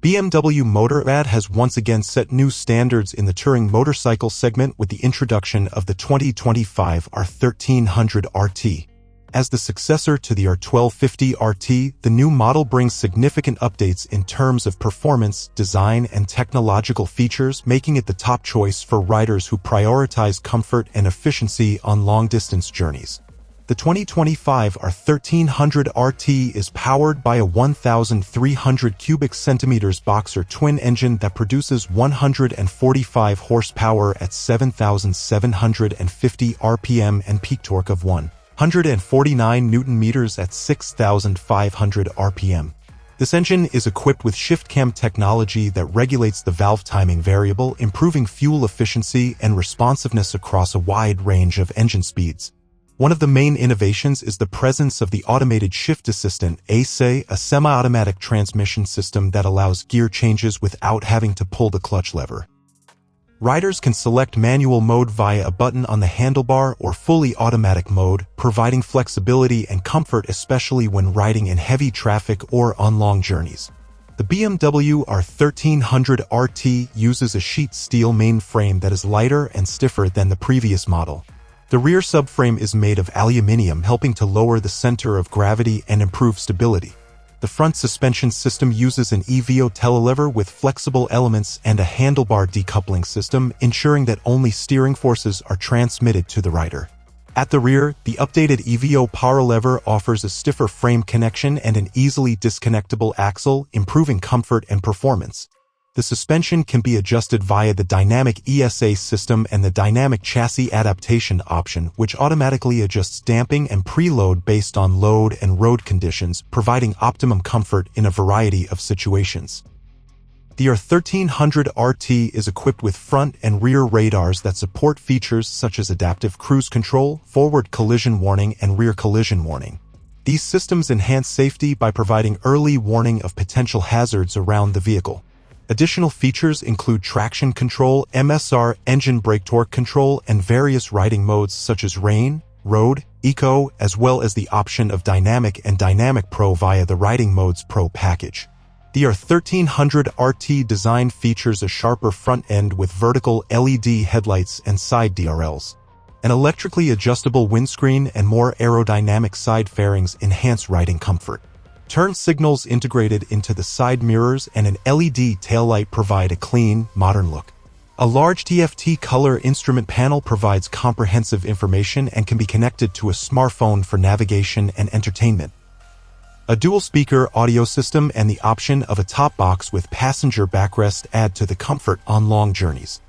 BMW Motorrad has once again set new standards in the touring motorcycle segment with the introduction of the 2025 R1300 RT. As the successor to the R1250 RT, the new model brings significant updates in terms of performance, design, and technological features, making it the top choice for riders who prioritize comfort and efficiency on long-distance journeys. The 2025 R1300 RT is powered by a 1,300 cubic centimeters boxer twin engine that produces 145 horsepower at 7,750 RPM and peak torque of 149 Newton-meters at 6,500 RPM. This engine is equipped with shift-cam technology that regulates the valve timing variable, improving fuel efficiency and responsiveness across a wide range of engine speeds. One of the main innovations is the presence of the automated shift assistant, a semi-automatic transmission system that allows gear changes without having to pull the clutch lever. Riders can select manual mode via a button on the handlebar or fully automatic mode, providing flexibility and comfort especially when riding in heavy traffic or on long journeys. The BMW R1300 RT uses a sheet steel main frame that is lighter and stiffer than the previous model. The rear subframe is made of aluminium, helping to lower the center of gravity and improve stability. The front suspension system uses an EVO telelever with flexible elements and a handlebar decoupling system, ensuring that only steering forces are transmitted to the rider. At the rear, the updated EVO power lever offers a stiffer frame connection and an easily disconnectable axle, improving comfort and performance. The suspension can be adjusted via the dynamic ESA system and the dynamic chassis adaptation option, which automatically adjusts damping and preload based on load and road conditions, providing optimum comfort in a variety of situations. The R1300 RT is equipped with front and rear radars that support features such as adaptive cruise control, forward collision warning, and rear collision warning. These systems enhance safety by providing early warning of potential hazards around the vehicle. Additional features include traction control, MSR, engine brake torque control, and various riding modes such as rain, road, eco, as well as the option of dynamic and dynamic pro via the Riding Modes Pro package. The R1300 RT design features a sharper front end with vertical LED headlights and side DRLs. An electrically adjustable windscreen and more aerodynamic side fairings enhance riding comfort. Turn signals integrated into the side mirrors and an LED taillight provide a clean, modern look. A large TFT color instrument panel provides comprehensive information and can be connected to a smartphone for navigation and entertainment. A dual-speaker audio system and the option of a top box with passenger backrest add to the comfort on long journeys.